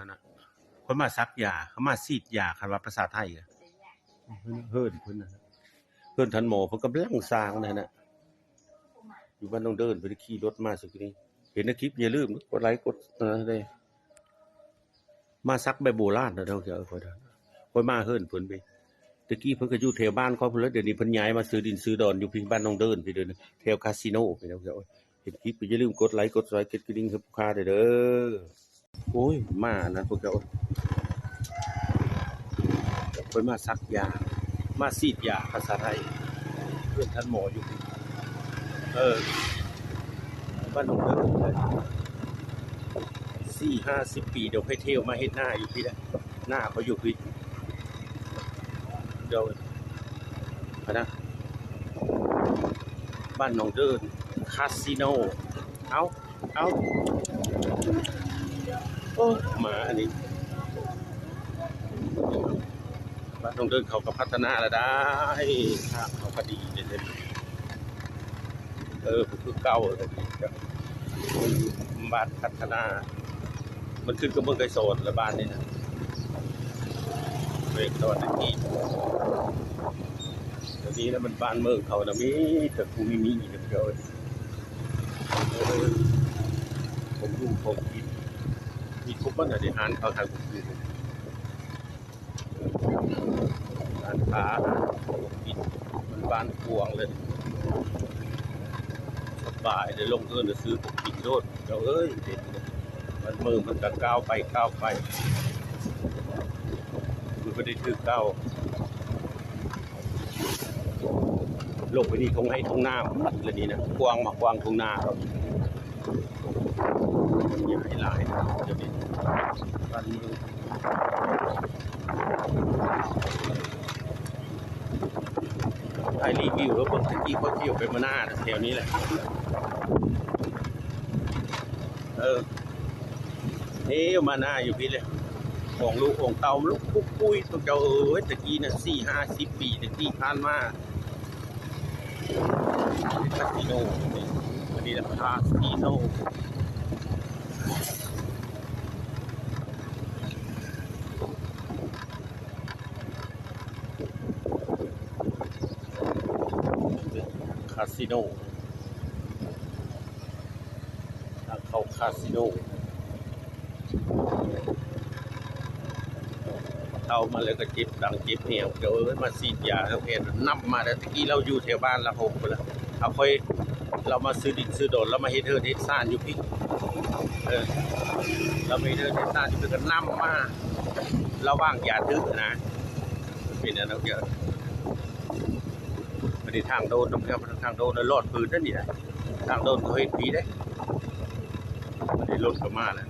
ะนะคนมาซักยาเขามาซีดยาคันว่าภาษาไทยเฮิ่นเพิ่นน่ะเพิ่นทันหมอเพิ่นกำลังสร้างนั่นน่ะอยู่บ้านต้องเดินไปขี่รถมาสุดนี้เห็นในคลิปอย่าลืมกดไลค์กดได้มาซักแบบโบราณนะเท่าเกี่ยวค่อยมาเฮิ่นเพิ่นไปตะกี้เพิ่นก็อยู่แถวบ้านเขาเพิ่นแล้วเดี๋ยวนี้เพิ่นย้ายมาซื้อดินซื้อดอนอยู่ที่บ้านต้องเดินไปเดินแถวคาสิโนไปเท่าเกี่ยวเห็นคลิปอย่าลืมกดไลค์กดแชร์กดกระดิ่งให้ผู้ค้าเด้อโอ้ยมานะพวกเจ้าเพิ่นมาซักยามาซีดยาภาษาไทยเพื่อนท่านหมออยู่บ้านหนองเดินเลย40-50 ปีเดี๋ยวให้เที่ยวมาเฮ็ดหน้าอยู่พี่ละหน้าเขาอยู่พี่เดี๋ยวนะบ้านหนองเดินคาสิโนเอาโอ้หมาอันนี้บ้านหนองเดินเขาก็พัฒนาแล้วได้เขาก็ดีเลยคือเก่าเลยบ้านพัฒนามันขึ้นกับเมืองไกรโซนและบ้านนี่นะเบรกตอนนี้ตอนนี้นะมันบ้านเมืองเขานะมีแต่กูมีกันเดียวผมดูผมกินมีทุกบ้านอาหารเขาทางกูร้านค้ากินมันบ้านกวางเลยบ่ายได้ลงเงินจะซื้อผมกินโดดเจ้าเอ้ยเด็ดมันมือมันก็ก้าวไปมันไม่ได้ถือก้าวลงไปนี่ทงให้ทงหน้ามัดเลยนี่นะกวางมากวางทงหน้าครับมันใหญ่หลายเดี๋ยวนี้บ้านเมืองไทยรีวิวแล้วบางทีเขาเที่ยวไปมาหน้าแถวนี้แหละนี่มาหน้าอยู่พี่เลยของลูกของเต่าลูกปุ้ยตัวเจ้าตะกี้น่ะ40-50 ปีตะกี้ผ่านมาคาสิโนอันนี้นะคาสิโนคาสิโนทางเข้าคาสิโนเอามาเลยก็จิบดังจิบเหนียวเดี๋ยวมาซีดยาเขาเพนนับมาแต่ตะกี้เราอยู่แถวบ้านละหกไปแล้วเอาค่อยเรามาซื้อดินซื้อโดนแล้วมาเฮ็ดเฮ็ดซ่านอยู่พี่เราไม่เฮ็ดซ่านอยู่พี่ก็นับมาเราว่างอย่าทึกนะเป็นอะไรเยอะไม่ได้ทางโดนนะครับทางโดนรอดปืนนั่นนี่แหละทางโดนเขาเฮ็ดปีได้ไม่ได้ลดกันมาเลย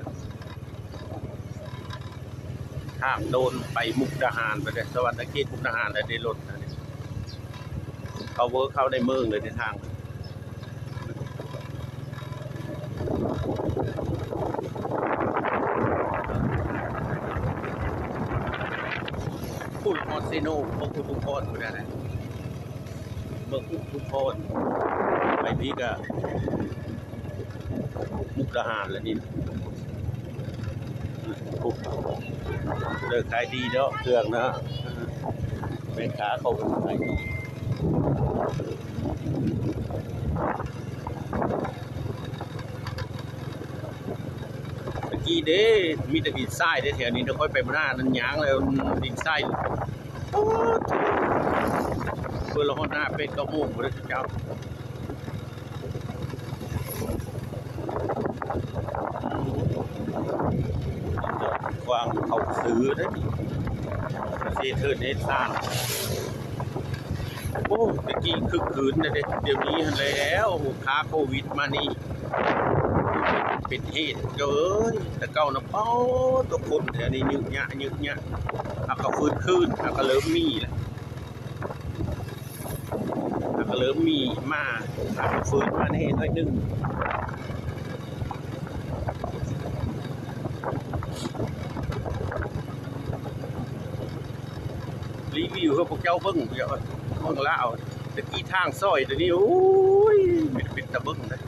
ทางโดนไปมุกดาหารไปเลยสวรรค์เขตมุกดาหารเลยได้รถนะเขาเวิร์กเข้าในเมืองเลยในทางพูดมอสซิโน่เมืองอุทุมพรพูดอะไรเมืองอุทุมพรไปพี่ก็มุกดาหารแล้วนี่เลิกขายดีแล้วเครื่องนะแม่ค้าเขาขายดีตะกี้เด้มีแต่ดินทรายได้แถวนี้เดี๋ยวค่อยไปหน้านั้นย้างเลยดินทรายเพื่อเราหน้าเป็นกระมุ่งพระเจ้าวางเขาซื้อได้เสียเธอเนซ่าโอ้ตะกี้คึกคืนนะเดี๋ยวนี้แล้วค้าโควิดมานี่เป็นเหตุเกินแต่เก่านะเป้าตัวคนแถวนี้ยึกเนี้ยเอาก็ฟื้นคืนเอาก็เริ่มมีแหละเอาก็เริ่มมีมาเอาก็ฟื้นมาในน้อยนึงรีวิวให้พวกเจ้าเบิ้งเบิ้งล่าตะกี้ทางซอยตัวนี้โอ้ยเป็นตะเบิ้งนะ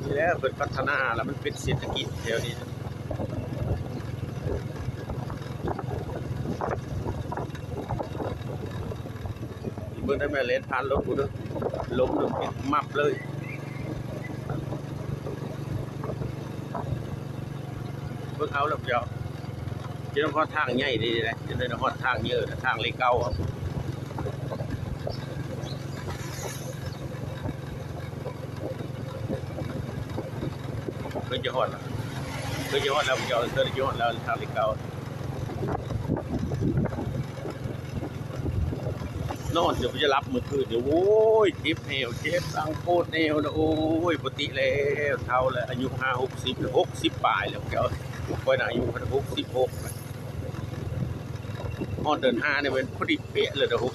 นี่แล้วเป็นพัฒนาแล้วมันเป็นเศรษฐกิจแถวนี้เมื่อได้แม่เลนผ่านรถกูด้วยล้มลงมับเลยเพิ่งเอาแล้วเจ้าจะต้องฮอดทางใหญ่ดีเลยจะได้ฮอดทางเยอะทางเล็กเก้าเพิ่งจะฮอดแล้วเพิ่งจะฮอดแล้วเจ้าเพิ่งจะฮอดแล้วทางเล็กเก้านอนเดี๋ยวจะรับมือคืนเดี๋ยวโอ้ยเจ็บแนวเจ็บสังโคตรแนวนะโอ้ยปกติแล้วเท่าแล้วอายุ60 ปลายแล้วเจ้าค่อยอายุ66ฮอดเดิน5เนี่ยเป็นพอดีเป๊ะเลยนะ66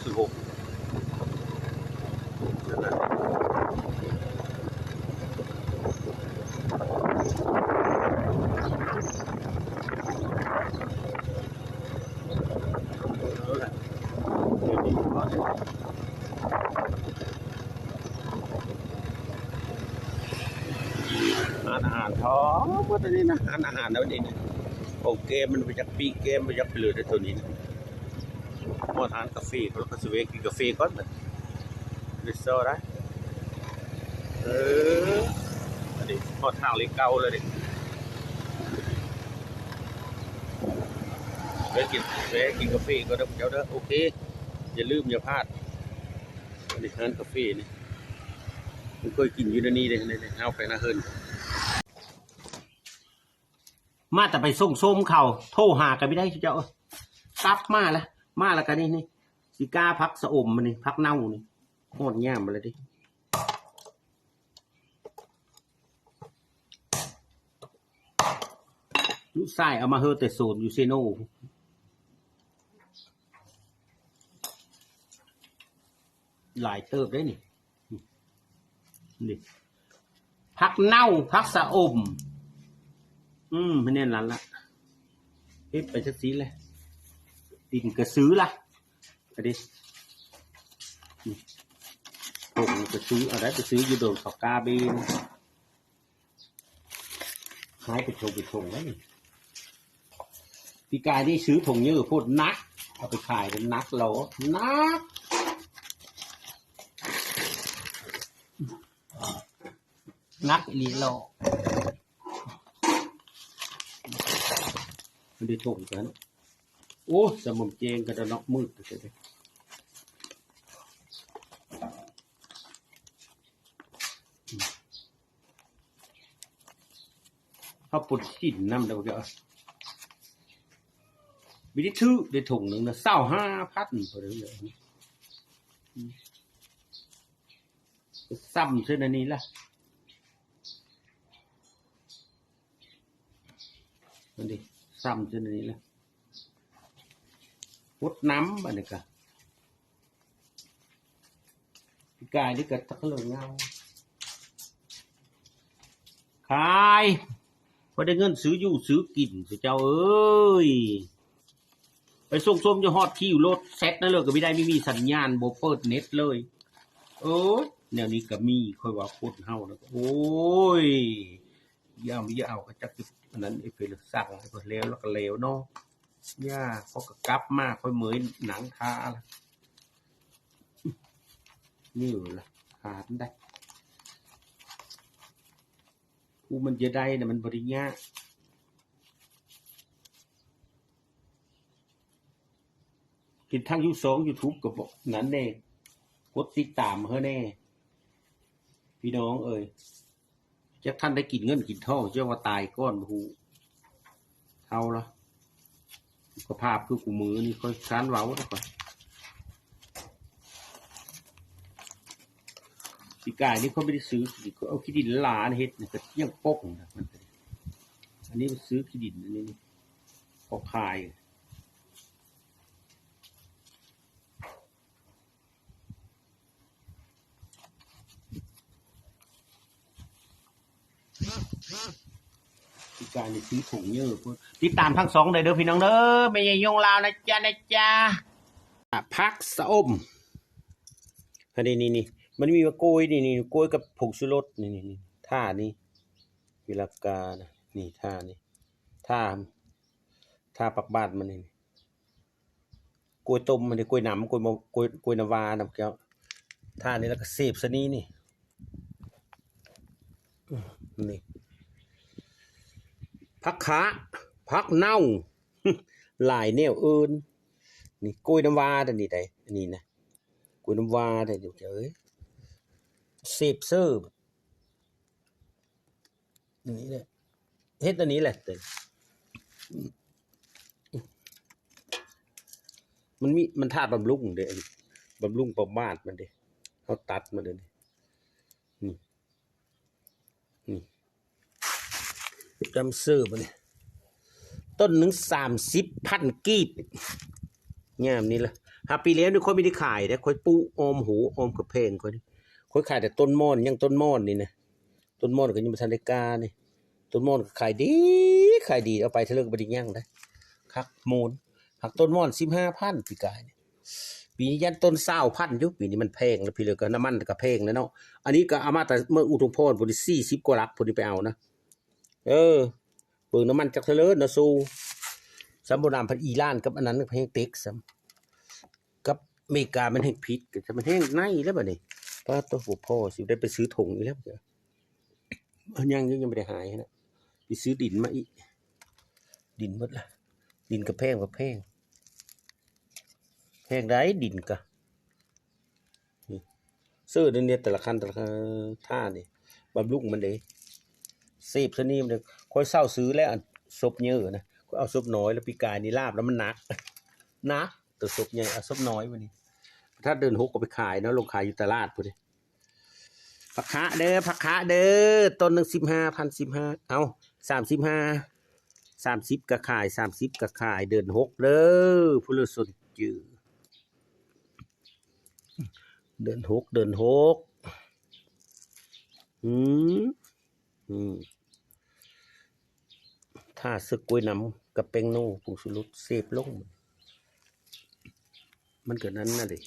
อาหารท้องว่าตัวนี้นะอาหารแล้วนี่นะโอเคมันไปจากปีเกมไปจากไปเลยได้ตัวนี้นะพอทานกาแฟเขาก็สเวกกินกาแฟก่อนมันดิสโซ่ได้อันนี้พอทางเล็กเก่าเลยดิเวกินกาแฟก็ได้เจ้าเด้อโอเคอย่าลืมอย่าพลาดอันนี้ทานกาแฟนี่ผมเคยกินอยู่ในนี้เลยเอาไปนะเฮิร์นมาแต่ไปส่งส้มเขาโทรหากันไม่ได้เจ้ากลับมาแล้วกันนี่สิกาพักสะอมมันนี่พักเน่านี่โคตรแย่มาเลยดิลูกชายเอามาเฮอแต่โซนยูเซโนหลายเติบได้นี่พักเน่าพักสะอมไม่แน่นร้านละไปสักทีเลยตินกระซื้อละไปดิผมกระซื้ออะไรไปซื้อยูโดนสกาเบนหายไปชงได้ปีกายนี่ซื้อถงเยอะพูดนักเอาไปขายเป็นนักเรานักอีโลมันได้ถงกันโอ้สมมเจงกระดนกมืดเลยเขาปวดหินน้ำเดี๋ยวก็วิธีทื่อได้ถงหนึ่งนะ25,000พอเลยซ้ำเช่นนี้ละมันดิซ้ำเช่นนี้ละพดน้ำอันนี้ก็กายนี่ก็ตะเลิงเงาขายพอได้เงินซื้ออยู่ซื้อกินสิเจ้าเอ้ยไปส่งส้มจะฮอดคิวรถเซ็ตนั่นเลยก็ไม่ได้ไม่มีสัญญาณโบเปิดเน็ตเลยแนวนี้ก็มีค่อยว่าโคตรเฮาแล้วโอ้ยยาวก็จักอันนั้นไอ้เพื่อนสั่งไอ้เพื่อนแล้วก็เลวเนาะย่าเขาก็กลับมาค่อยเหมยหนังคาละนี่ละขาดได้ผู้มันจะได้เนี่ยมันบริญญากินทั้งYouTube กับนั้นแน่กดติดตามเฮ้แน่พี่น้องเอ้ยจะท่านได้กินเงินกินทองเจ้าว่าตายก้อนหูเอาละก็ภาพคือกูมือนี่ค่อยค้านเว้าแล้วก่อนปีกายนี่เขาไม่ได้ซื้อเขาเอาขี้ดินลาเฮ็ดเนี่ยก็เที่ยงโป๊กนะมันอันนี้ซื้อขี้ดินอันนี้เขาขายปีกายนี่ซื้อถุงเยอะพวกติดตามทั้งสองเลยเด้อพี่น้องเด้อไม่ใช่ยงลาวนะจ๊ะพักสะอมอันนี้มันมีว่าโกยนี่โกยกับผงชูรสนี่ท่านี่ เวลากานะนี่ท่านี่ท่าปักบาดมันนี่กล้วยต้มมันนี่กล้วยหนำกล้วยมกล้วยนาวาน้ำแก้วท่านี้แล้วก็เสพซะนี้นี่นี่พักขาพักเน่า หลายแนวอื่นนี่กล้วยน้ำวาแต่นี่ได้อันนี้นะกล้วยน้ำวาได้เดี๋ยวเอ้ยเสพเซอร์อันนี้เนี่ยเฮ็ดอันนี้แหละแต่มันธาตุบำรุงเด้บำรุงประมาทมันเด้เขาตัดมาเด้นี่นี่จำซื้อมาเนี่ยต้นหนึ่ง30,000 กีบงามนี่ละหาปีแล้วนี่ค่อยไม่ได้ขายนะค่อยปูออมหูออมกระเพงค่อยขายแต่ต้นม่อนยังต้นม่อนนี่นะต้นม่อนก็ยังไม่ทันได้กานี่ต้นม่อนก็ขายดีเอาไปเถลิงบไดิย่างได้คักมูลหักต้นม่อน15,000ปีกายนี่ปีนี้ยันต้น20,000อยู่ปีนี้มันแพงแล้วพี่เลยก็น้ำมันก็แพงแล้วเนาะอันนี้ก็เอามาแต่เมื่ออุทุมพรพุ่น40 กว่าลักพุ่นไปเอานะเเปิงน้ำมันจากเถลิงนะสู้สัมบูรณ์พันอีล่านกับอันนั้นแห้งเต็กซ้ำกับอเมริกามันแห้งพิษก็จะมันแห้งในแล้วแบบนี้ป้าตัวผู้พ่อสิได้ไปซื้อถุงอีกแล้วเดี๋ยวยังไม่ได้หายนะไปซื้อดินมาอีกดินหมดละดินกระแพงแพงได้ดินกะซื้อเนี่ยแต่ละคันท่านี่บำรุงมันเด้เสพซะนี่มันค่อยเศร้าซื้อแล้วศพเยอะนะเอาศพน้อยแล้วปีกายนี่ลาบแล้วมันหนักแต่ศพใหญ่เอาศพน้อยวันนี้ถ้าเดินหกก็ไปขายเนาะลงขายอยู่ตลาดพอดีผักคะเด้อต้นหนึ่ง15,000เอา30ก็ขาย30ก็ขายเดินหกเด้อผู้เลือสนจือเดินหกถ้าสึกกล้วยน้ำกับแป้งโน่ผงชูรสเสพลงมันเกิดนั้นน่ะดิ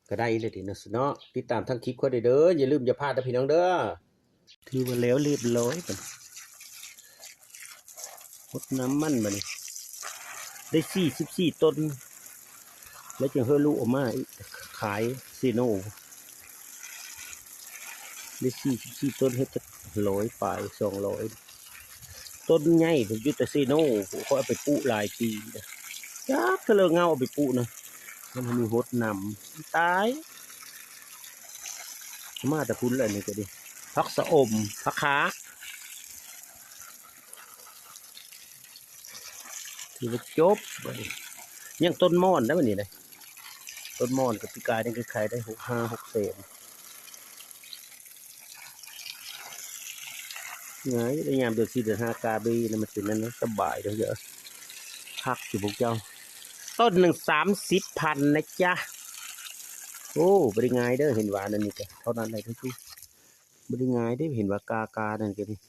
ก็ได้เลยดินะเนาะติดตามทั้งคลิปก็ได้เด้ออย่าลืมอย่าพลาดนะพี่น้องเด้อถือว่าแล้วเรียบร้อยกันหดน้ำมันมานี่ได้44 ต้นแล้วจึงเฮลูกออกมาขายซีโน่ได้44 ต้นเฮ็ดจะ100 ปลาย200ต้นใหญ่ถึงยุตซีโน่เขาเอาไปปลูกหลายปีนะยักษ์ทะเลเงาเอาไปปลูกนะมันมีหดนำตายมาแต่พุ่นเลยนี่ก็ดิพักสะอมพักขาที่ว่าจบยังต้นม่อนนะวันนี้เลยต้นม่อนกับปีกายนี่คือขายได้6 เศษไงได้ยามเดือน4 เดือน 5กาบีนะมันเป็นนั้นสบายเยอะพักอยู่พวกเจ้าต้นหนึ่ง30,000นะจ๊ะโอ้บริง่ายเด้อเห็นว่านั่นนี่แกเท่านั้นเลยทั้งคู่บริง่ายได้เห็นว่ากานั่นแกนี่